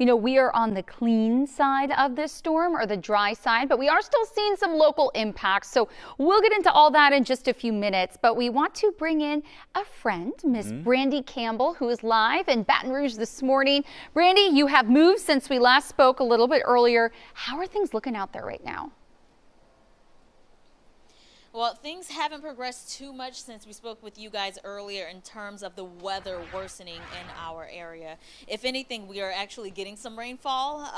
You know, we are on the clean side of this storm, or the dry side, but we are still seeing some local impacts. So we'll get into all that in just a few minutes, but we want to bring in a friend, Miss Brandy Campbell, who is live in Baton Rouge this morning. Brandy, you have moved since we last spoke a little bit earlier. How are things looking out there right now? Well, things haven't progressed too much since we spoke with you guys earlier in terms of the weather worsening in our area. If anything, we are actually getting some rainfall,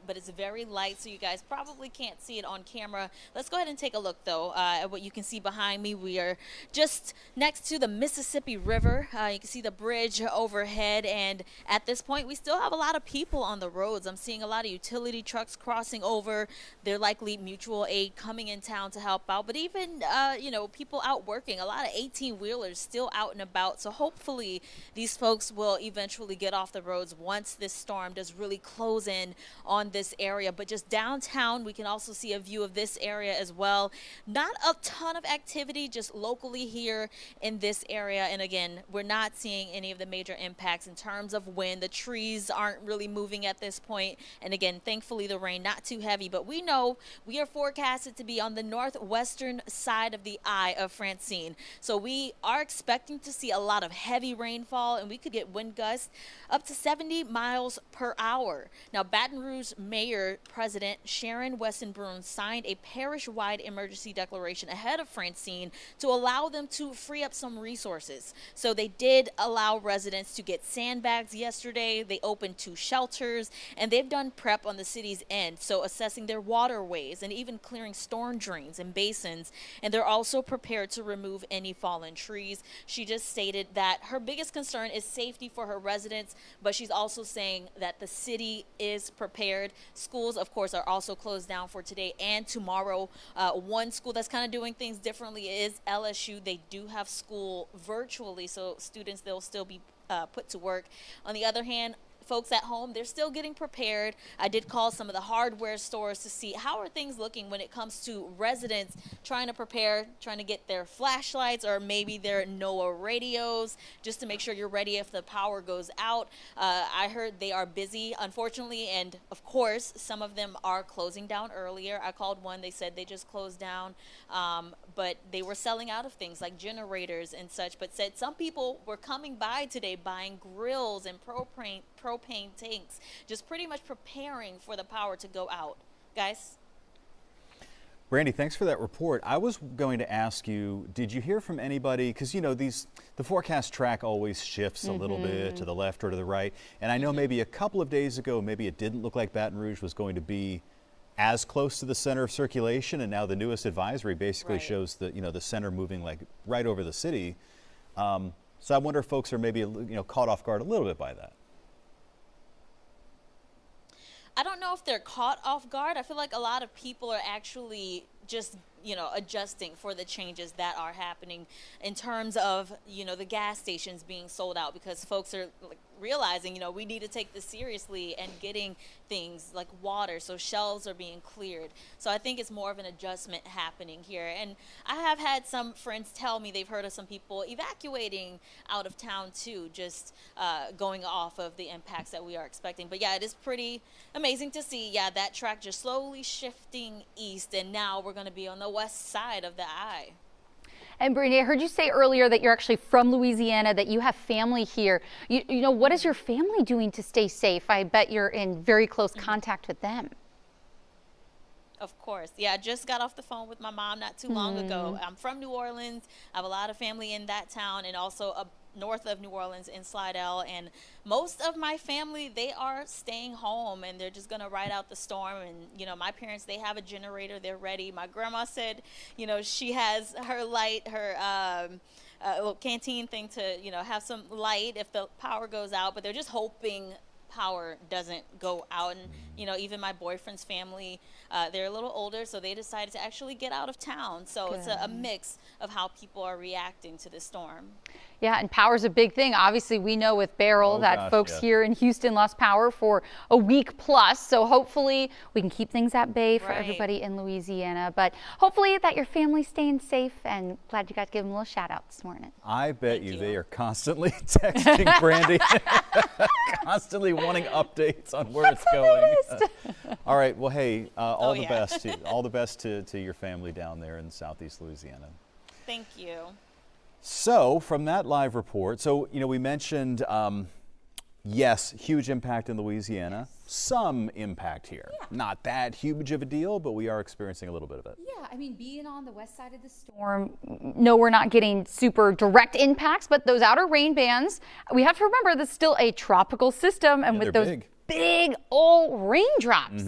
but it's very light, so you guys probably can't see it on camera. Let's go ahead and take a look, though, at what you can see behind me. We are just next to the Mississippi River. You can see the bridge overhead, and at this point, we still have a lot of people on the roads. I'm seeing a lot of utility trucks crossing over. They're likely mutual aid coming in town to help out, but even you know, people out working, a lot of 18-wheelers still out and about. So hopefully these folks will eventually get off the roads once this storm does really close in on this area. But just downtown, we can also see a view of this area as well. Not a ton of activity just locally here in this area. And again, we're not seeing any of the major impacts in terms of wind. The trees aren't really moving at this point. And again, thankfully the rain not too heavy, but we know we are forecasted to be on the northwestern side of the eye of Francine. So we are expecting to see a lot of heavy rainfall, and we could get wind gusts up to 70 miles per hour. Now, Baton Rouge Mayor President Sharon Weston-Brown signed a parish-wide emergency declaration ahead of Francine to allow them to free up some resources. So they did allow residents to get sandbags yesterday. They opened 2 shelters, and they've done prep on the city's end, so assessing their waterways and even clearing storm drains and basins. And they're also prepared to remove any fallen trees. She just stated that her biggest concern is safety for her residents, but she's also saying that the city is prepared. Schools, of course, are also closed down for today and tomorrow. One school that's kind of doing things differently is LSU. They do have school virtually, so students, they'll still be put to work. On the other hand, folks at home, they're still getting prepared. I did call some of the hardware stores to see how are things looking when it comes to residents trying to prepare, trying to get their flashlights or maybe their NOAA radios just to make sure you're ready if the power goes out. I heard they are busy, unfortunately, and of course, some of them are closing down earlier. I called one, they said they just closed down, but they were selling out of things like generators and such, but said some people were coming by today buying grills and propane tanks, just pretty much preparing for the power to go out. Guys? Brandy, thanks for that report. I was going to ask you, did you hear from anybody, because you know the forecast track always shifts a little bit to the left or to the right, and I know maybe a couple of days ago maybe it didn't look like Baton Rouge was going to be as close to the center of circulation, and now the newest advisory basically shows the the center moving like right over the city. So I wonder if folks are maybe caught off guard a little bit by that. I don't know if they're caught off guard. I feel like a lot of people are actually just adjusting for the changes that are happening in terms of the gas stations being sold out, because folks are realizing we need to take this seriously and getting things like water, so shelves are being cleared. So I think it's more of an adjustment happening here. And I have had some friends tell me they've heard of some people evacuating out of town too, just going off of the impacts that we are expecting. But yeah, it is pretty amazing to see that track just slowly shifting east, and now we're going to be on the west side of the eye. And Brandy, I heard you say earlier that you're actually from Louisiana, that you have family here. You know, what is your family doing to stay safe? I bet you're in very close contact with them. Of course. Yeah, I just got off the phone with my mom not too long ago. I'm from New Orleans. I have a lot of family in that town, and also north of New Orleans in Slidell, and most of my family, they are staying home and they're just gonna ride out the storm. And my parents, they have a generator, they're ready. My grandma said she has her light, her little canteen thing to have some light if the power goes out, but they're just hoping power doesn't go out. And even my boyfriend's family, they're a little older, so they decided to actually get out of town. So it's a mix of how people are reacting to this storm. Yeah, and power's a big thing. Obviously, we know with Beryl that folks here in Houston lost power for a week plus. So hopefully we can keep things at bay for everybody in Louisiana. But hopefully that your family's staying safe, and glad you got to give them a little shout out this morning. I bet you they are constantly texting Brandy, constantly wanting updates on where it's going. All right. Well, hey, all the best. All the best to your family down there in Southeast Louisiana. Thank you. So from that live report, so, we mentioned, yes, huge impact in Louisiana, some impact here. Not that huge of a deal, but we are experiencing a little bit of it. Yeah, I mean, being on the west side of the storm, no, we're not getting super direct impacts, but those outer rain bands, we have to remember this is still a tropical system, and with those big old raindrops.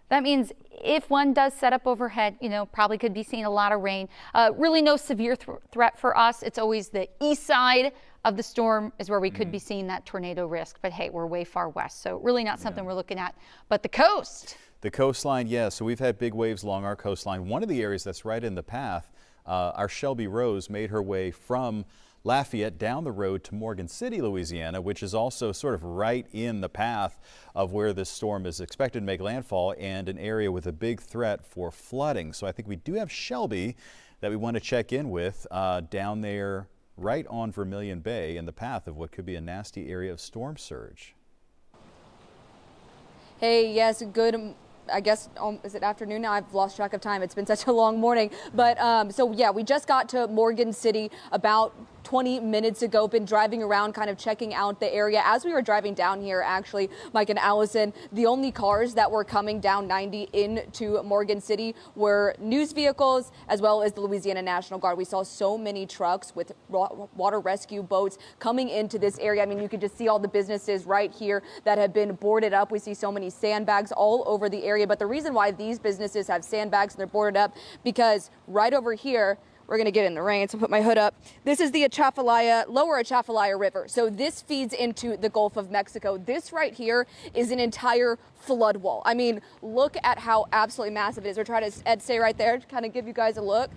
That means if one does set up overhead, probably could be seeing a lot of rain. Really no severe threat for us. It's always the east side of the storm is where we could be seeing that tornado risk. But hey, we're way far west, so really not something we're looking at. But the coast. The coastline, yes. So we've had big waves along our coastline. One of the areas that's right in the path, our Shelby Rose made her way from Lafayette down the road to Morgan City, Louisiana, which is also sort of right in the path of where this storm is expected to make landfall, and an area with a big threat for flooding. So I think we do have Shelby that we want to check in with down there right on Vermilion Bay in the path of what could be a nasty area of storm surge. Hey, yes, good. I guess, is it afternoon now? I've lost track of time. It's been such a long morning. But so yeah, we just got to Morgan City about 20 minutes ago. Been driving around, kind of checking out the area. As we were driving down here, actually, Mike and Allison, the only cars that were coming down 90 into Morgan City were news vehicles, as well as the Louisiana National Guard. We saw so many trucks with water rescue boats coming into this area. I mean, you could just see all the businesses right here that have been boarded up. We see so many sandbags all over the area. But the reason why these businesses have sandbags and they're boarded up, because right over here, we're going to get in the rain, so put my hood up. This is the lower Atchafalaya River. So this feeds into the Gulf of Mexico. This right here is an entire flood wall. I mean, look at how absolutely massive it is. We're trying to, Ed, stay right there to kind of give you guys a look.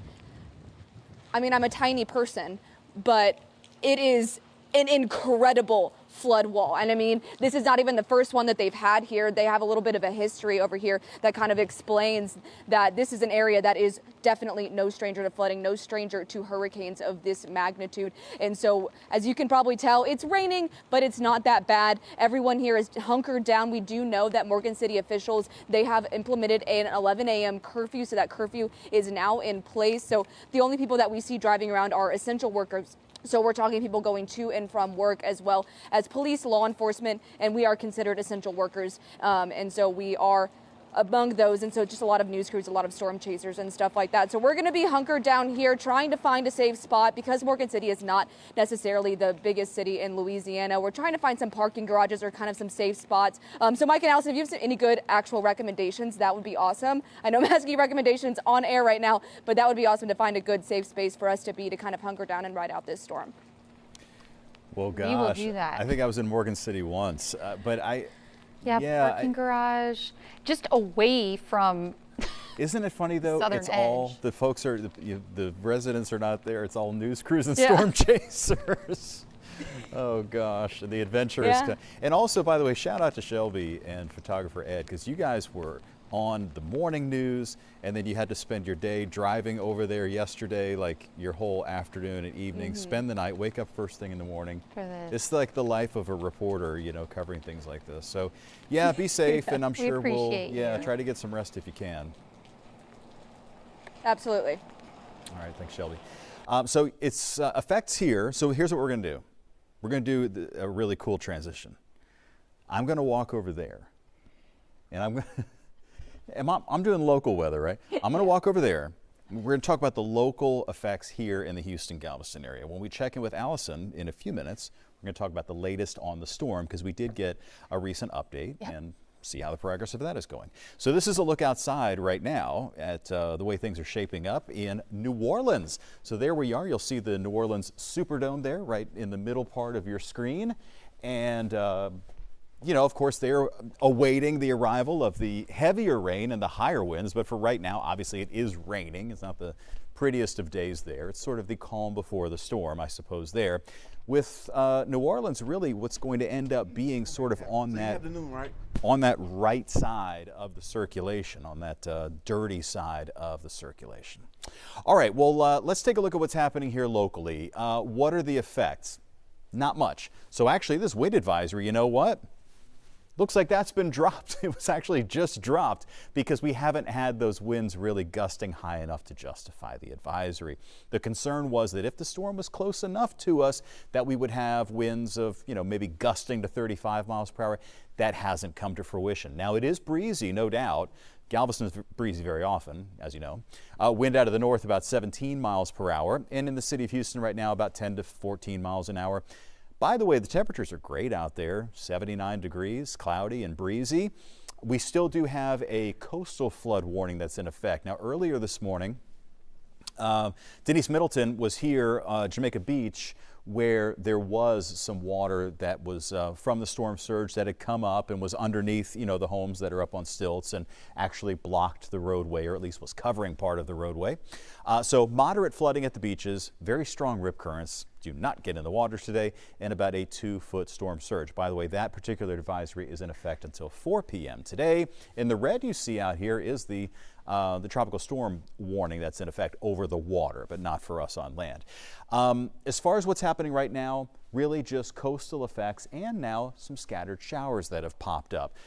I mean, I'm a tiny person, but it is an incredible flood wall. And I mean, this is not even the first one that they've had here. They have a little bit of a history over here that kind of explains that this is an area that is definitely no stranger to flooding, no stranger to hurricanes of this magnitude. And so, as you can probably tell, it's raining, but it's not that bad. Everyone here is hunkered down. We do know that Morgan City officials, they have implemented an 11 a.m. curfew, so that curfew is now in place. So the only people that we see driving around are essential workers. So we're talking people going to and from work, as well as police, law enforcement, and we are considered essential workers. And so we are among those. And so just a lot of news crews, a lot of storm chasers and stuff like that. So we're going to be hunkered down here trying to find a safe spot, because Morgan City is not necessarily the biggest city in Louisiana. We're trying to find some parking garages or kind of some safe spots. So Mike and Allison, if you have any good actual recommendations, that would be awesome. I know I'm asking you recommendations on air right now, but that would be awesome to find a good safe space for us to be, to kind of hunker down and ride out this storm. Well, gosh, we will do that. I think I was in Morgan City once, but parking garage, just away from. Isn't it funny though? Southern it's all edge. the folks are the residents are not there. It's all news crews and storm chasers. Oh gosh, the adventurous. And also, by the way, shout out to Shelby and photographer Ed, because you guys were on the morning news, and then you had to spend your day driving over there yesterday, like your whole afternoon and evening, spend the night, wake up first thing in the morning. It's like the life of a reporter, covering things like this. So yeah, be safe, and I'm sure we'll try to get some rest if you can. Absolutely. All right, thanks, Shelby. So it's effects here. So here's what we're going to do. We're going to do a really cool transition. I'm going to walk over there, and I'm doing local weather, right? I'm going to walk over there. We're going to talk about the local effects here in the Houston-Galveston area. When we check in with Allison in a few minutes, we're going to talk about the latest on the storm, because we did get a recent update and see how the progress of that is going. So this is a look outside right now at the way things are shaping up in New Orleans. So there we are. You'll see the New Orleans Superdome there right in the middle part of your screen. And you know, of course, they're awaiting the arrival of the heavier rain and the higher winds. But for right now, obviously, it is raining. It's not the prettiest of days there. It's sort of the calm before the storm, I suppose, there. With New Orleans, really what's going to end up being sort of on that right side of the circulation, on that dirty side of the circulation. All right, well, let's take a look at what's happening here locally. What are the effects? Not much. So actually, this wind advisory, you know what? Looks like that's been dropped. It was actually just dropped because we haven't had those winds really gusting high enough to justify the advisory. The concern was that if the storm was close enough to us that we would have winds of, you know, maybe gusting to 35 miles per hour. That hasn't come to fruition. Now it is breezy, no doubt. Galveston is breezy very often, as you know. Wind out of the north about 17 miles per hour, and in the city of Houston right now about 10 to 14 miles an hour. By the way, the temperatures are great out there, 79 degrees, cloudy and breezy. We still do have a coastal flood warning that's in effect. Now, earlier this morning, Denise Middleton was here, Jamaica Beach, where there was some water that was from the storm surge that had come up and was underneath, you know, the homes that are up on stilts and actually blocked the roadway, or at least was covering part of the roadway. So moderate flooding at the beaches, very strong rip currents. Do not get in the waters today, and about a 2-foot storm surge. By the way, that particular advisory is in effect until 4 p.m. today. In the red you see out here is the tropical storm warning that's in effect over the water, but not for us on land. As far as what's happening right now, really just coastal effects and now some scattered showers that have popped up.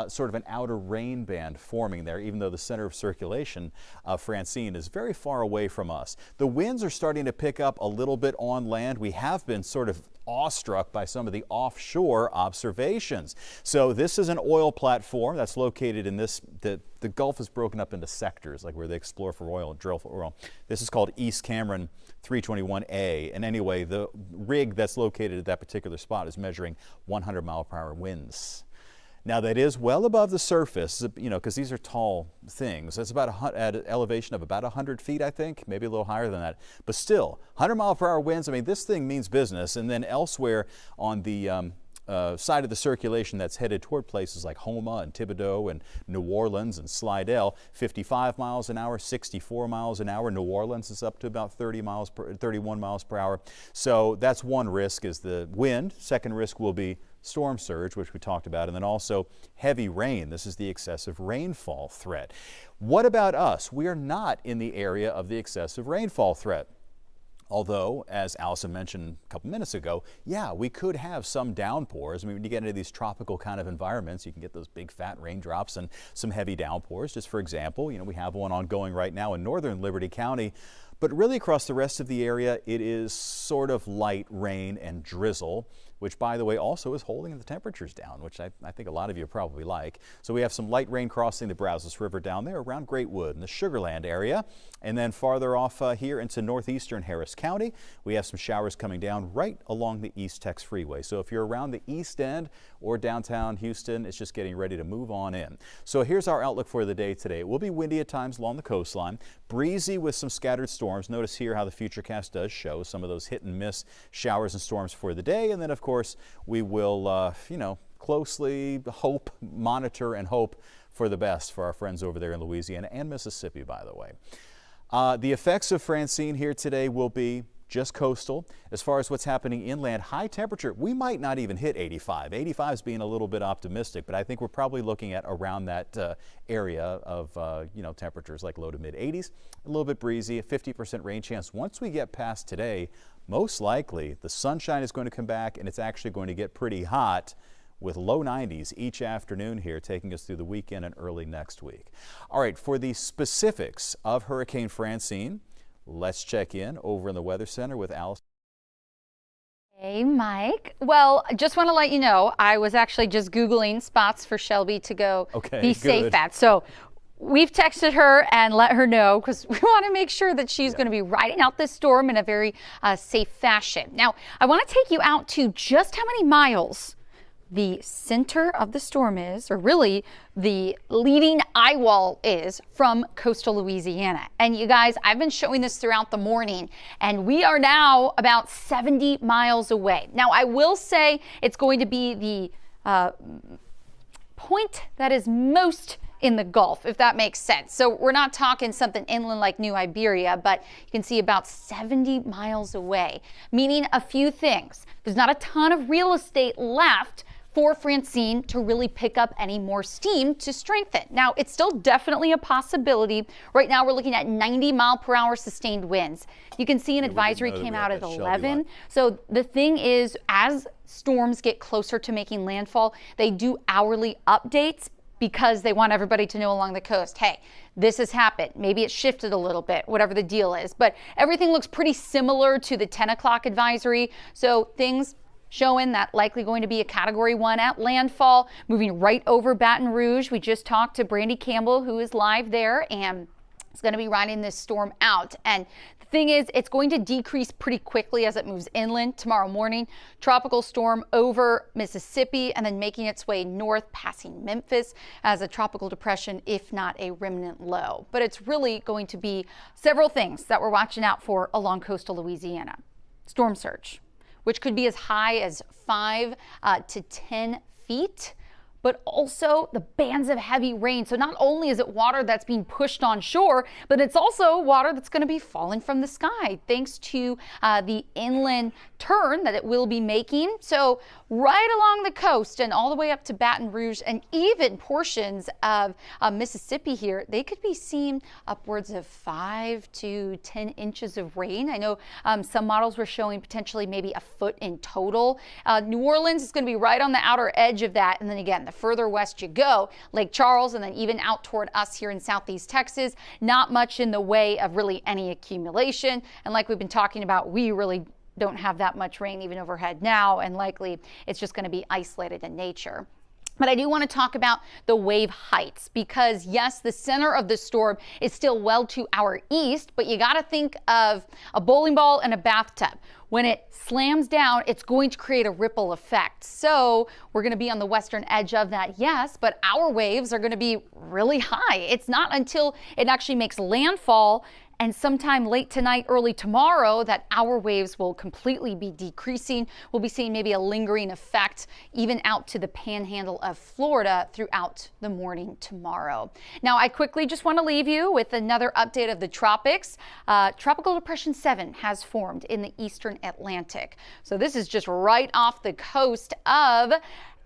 Sort of an outer rain band forming there, even though the center of circulation, Francine, is very far away from us. The winds are starting to pick up a little bit on land. We have been sort of awestruck by some of the offshore observations. So this is an oil platform that's located in this, the Gulf is broken up into sectors, like where they explore for oil and drill for oil. This is called East Cameron 321A. And anyway, the rig that's located at that particular spot is measuring 100-mile-per-hour winds. Now that is well above the surface, you know, because these are tall things. That's about at an elevation of about 100 feet, I think, maybe a little higher than that. But still, 100-mile-per-hour winds. I mean, this thing means business. And then elsewhere on the side of the circulation that's headed toward places like Houma and Thibodaux and New Orleans and Slidell, 55 miles an hour, 64 miles an hour. New Orleans is up to about 31 miles per hour. So that's one risk, is the wind. Second risk will be storm surge, which we talked about, and then also heavy rain. This is the excessive rainfall threat. What about us? We are not in the area of the excessive rainfall threat. Although, as Allison mentioned a couple minutes ago, yeah, we could have some downpours. I mean, when you get into these tropical kind of environments, you can get those big fat raindrops and some heavy downpours. Just for example, you know, we have one ongoing right now in northern Liberty County. But really across the rest of the area, it is sort of light rain and drizzle, which, by the way, also is holding the temperatures down, which I think a lot of you probably like. So we have some light rain crossing the Brazos River down there around Greatwood in the Sugar Land area. And then farther off here into northeastern Harris County, we have some showers coming down right along the East Tex Freeway. So if you're around the East End or downtown Houston, it's just getting ready to move on in. So here's our outlook for the day today. It will be windy at times along the coastline, breezy with some scattered storms. Notice here how the Futurecast does show some of those hit and miss showers and storms for the day. And then, of course, we will, you know, closely monitor and hope for the best for our friends over there in Louisiana and Mississippi, by the way. The effects of Francine here today will be just coastal. As far as what's happening inland, high temperature, we might not even hit 85. 85 is being a little bit optimistic, but I think we're probably looking at around that area of, you know, temperatures like low to mid 80s, a little bit breezy, a 50% rain chance. Once we get past today, most likely the sunshine is going to come back and it's actually going to get pretty hot, with low 90s each afternoon here, taking us through the weekend and early next week. All right, for the specifics of Hurricane Francine, let's check in over in the Weather Center with Allison. Hey, Mike. Well, just want to let you know, I was actually just Googling spots for Shelby to go be safe at. So we've texted her and let her know, because we want to make sure that she's going to be riding out this storm in a very safe fashion. Now, I want to take you out to just how many miles the center of the storm is, or really the leading eye wall is, from coastal Louisiana. And you guys, I've been showing this throughout the morning, and we are now about 70 miles away. Now, I will say it's going to be the point that is most in the Gulf, if that makes sense. So we're not talking something inland like New Iberia, but you can see about 70 miles away, meaning a few things. There's not a ton of real estate left for Francine to really pick up any more steam to strengthen. Now, it's still definitely a possibility. Right now, we're looking at 90-mile-per-hour sustained winds. You can see an advisory came out at 11. So the thing is, as storms get closer to making landfall, they do hourly updates because they want everybody to know along the coast, hey, this has happened. Maybe it shifted a little bit, whatever the deal is. But everything looks pretty similar to the 10 o'clock advisory. So things showing that likely going to be a Category 1 at landfall, moving right over Baton Rouge. We just talked to Brandy Campbell, who is live there, and is going to be riding this storm out. And the thing is, it's going to decrease pretty quickly as it moves inland tomorrow morning. Tropical storm over Mississippi and then making its way north, passing Memphis as a tropical depression, if not a remnant low. But it's really going to be several things that we're watching out for along coastal Louisiana. Storm surge, which could be as high as 5 to 10 feet. But also the bands of heavy rain. So not only is it water that's being pushed on shore, but it's also water that's going to be falling from the sky thanks to the inland turn that it will be making. So right along the coast and all the way up to Baton Rouge and even portions of Mississippi here, they could be seeing upwards of 5 to 10 inches of rain. I know some models were showing potentially maybe a foot in total. New Orleans is going to be right on the outer edge of that. And then again, the further west you go, Lake Charles, and then even out toward us here in Southeast Texas, not much in the way of really any accumulation. And like we've been talking about, we really don't have that much rain even overhead now, and likely it's just going to be isolated in nature. But I do want to talk about the wave heights because, yes, the center of the storm is still well to our east, but you got to think of a bowling ball and a bathtub. When it slams down, it's going to create a ripple effect. So we're going to be on the western edge of that, yes, but our waves are going to be really high. It's not until it actually makes landfall and sometime late tonight, early tomorrow, that our waves will completely be decreasing. We'll be seeing maybe a lingering effect even out to the panhandle of Florida throughout the morning tomorrow. Now, I quickly just want to leave you with another update of the tropics. Tropical Depression 7 has formed in the eastern Atlantic. So this is just right off the coast of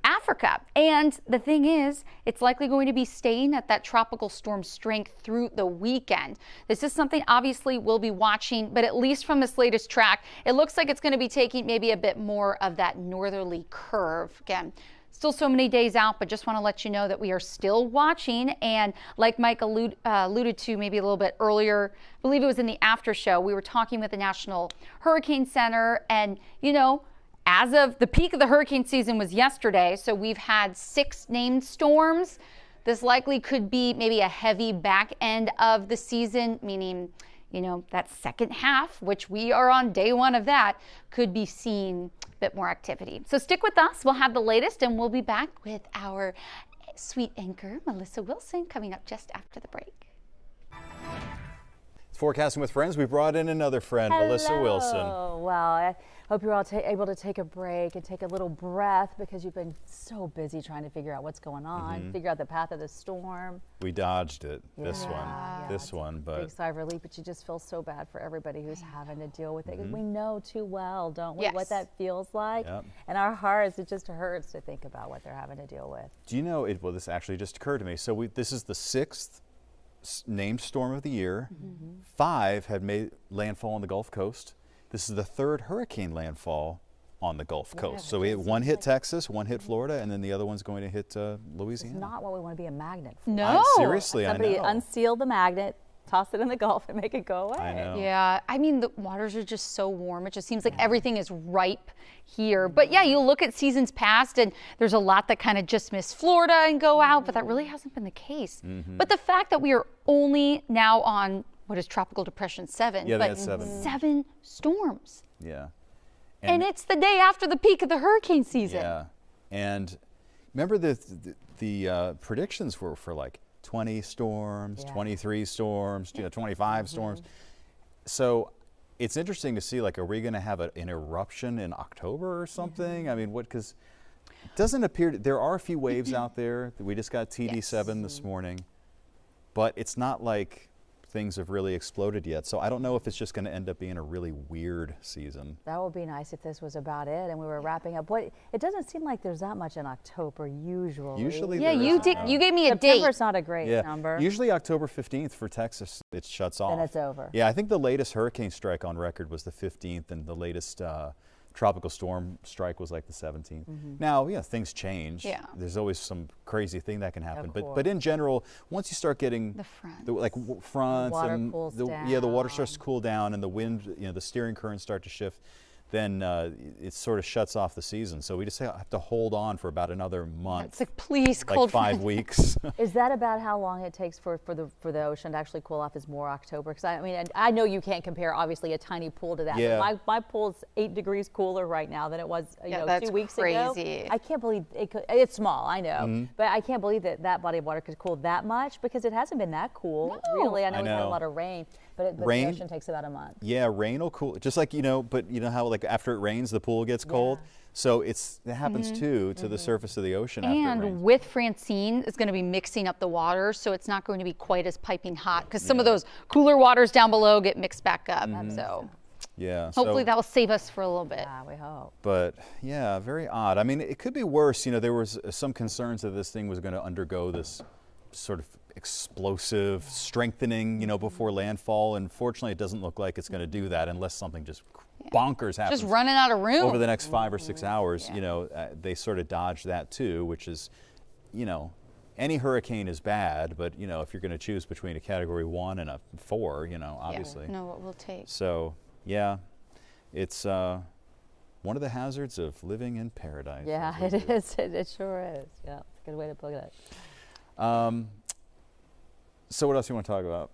Africa. And the thing is, it's likely going to be staying at that tropical storm strength through the weekend. This is something obviously we'll be watching, but at least from this latest track, it looks like it's going to be taking maybe a bit more of that northerly curve. Again, still so many days out, but just want to let you know that we are still watching. And like Mike alluded to maybe a little bit earlier, I believe it was in the after show, we were talking with the National Hurricane Center, and you know, as of the peak of the hurricane season was yesterday, so we've had 6 named storms. This likely could be maybe a heavy back end of the season, meaning, you know, that second half, which we are on day 1 of that, could be seeing a bit more activity. So stick with us. We'll have the latest, and we'll be back with our sweet anchor, Melissa Wilson, coming up just after the break. It's Forecasting with Friends. We brought in another friend, Melissa Wilson. Oh, well, I hope you're all able to take a break and take a little breath because you've been so busy trying to figure out what's going on, figure out the path of the storm. We dodged it, Yeah, this one, but big sigh of relief, but you just feel so bad for everybody who's having to deal with it. 'Cause we know too well, don't we, Yes. what that feels like? Yep. And our hearts, it just hurts to think about what they're having to deal with. do you know, well, this actually just occurred to me. So this is the 6th named storm of the year. 5 had made landfall on the Gulf Coast. This is the 3rd hurricane landfall on the Gulf Coast. So we had one hit Texas, one hit Florida, and then the other one's going to hit Louisiana. It's not what we want to be a magnet for. No. Seriously, Somebody I know. unseal the magnet, toss it in the Gulf, and make it go away. I know. Yeah, I mean, the waters are just so warm. It just seems like everything is ripe here. But yeah, you look at seasons past, and there's a lot that kind of just miss Florida and go out, but that really hasn't been the case. But the fact that we are only now on what is Tropical Depression 7, Yeah, they but had 7. 7 storms. Yeah. And it's the day after the peak of the hurricane season. Yeah. And remember the predictions were for like 20 storms, 23 storms, 25 storms. So it's interesting to see, like, are we going to have an eruption in October or something? I mean, because Doesn't appear there are a few waves out there. We just got TD7 this morning, but it's not like things have really exploded yet. So I don't know if it's just going to end up being a really weird season. That would be nice if this was about it and we were wrapping up. What, it doesn't seem like there's that much in October usually. Usually Yeah, there you isn't, did. no. You gave me a date. September's not a great number. Usually October 15th for Texas, it shuts off. Then it's over. Yeah, I think the latest hurricane strike on record was the 15th, and the latest tropical storm strike was like the 17th. Now, yeah, things change. Yeah. There's always some crazy thing that can happen. course. But in general, once you start getting The front. fronts water and cools the water down. starts to cool down and the wind, the steering currents start to shift, then it sort of shuts off the season. So we just have to hold on for about another month. It's like, please, like cold 5 front. weeks. Is that about how long it takes for the ocean to actually cool off? Is more October? Because I mean, I know you can't compare obviously a tiny pool to that. Yeah. But my pool's 8 degrees cooler right now than it was that's 2 weeks ago. crazy. I can't believe it could. It's small, I know, but I can't believe that body of water could cool that much because it hasn't been that cool really. I know we've had a know. lot of rain, but the Rain- ocean takes about a month. Yeah, rain will cool. Just like, but you know how like after it rains, the pool gets cold? So it happens too to the surface of the ocean after it rains. And with Francine, it's going to be mixing up the water, so it's not going to be quite as piping hot because some of those cooler waters down below get mixed back up. So Yeah. hopefully so, that will save us for a little bit. Yeah, we hope. But yeah, very odd. I mean, it could be worse. There was some concerns that this thing was going to undergo this sort of explosive strengthening, before landfall. And fortunately, it doesn't look like it's going to do that unless something just bonkers happens. Just running out of room. Over the next 5 or 6 hours, they sort of dodged that too, which is, any hurricane is bad, but if you're going to choose between a Category 1 and a 4, obviously. know what we'll take. So yeah, it's one of the hazards of living in paradise. Yeah, as they it do. is. It sure is. Yeah, it's a good way to put it. So what else you want to talk about?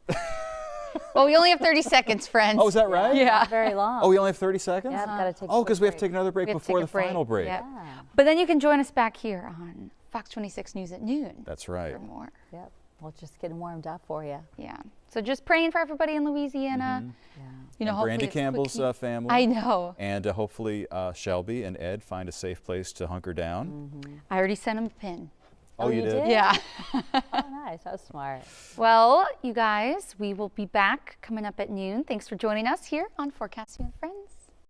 Well, we only have 30 seconds, friends. Oh, is that right? Yeah. Not very long. Oh, we only have 30 seconds? Yeah, I've got to take. Oh, because we have to take another break We have to before take the a final break. Yep. Yeah. But then you can join us back here on Fox 26 News at noon That's right. for more. Yep. Well, just getting warmed up for you. Yeah. So just praying for everybody in Louisiana. Yeah. You know, And hopefully Brandy it's Campbell's quick- family. I know. And hopefully Shelby and Ed find a safe place to hunker down. I already sent him a pin. Oh, you did? Yeah. Oh, nice. That was smart. Well, you guys, we will be back coming up at noon. Thanks for joining us here on Forecasting with Friends.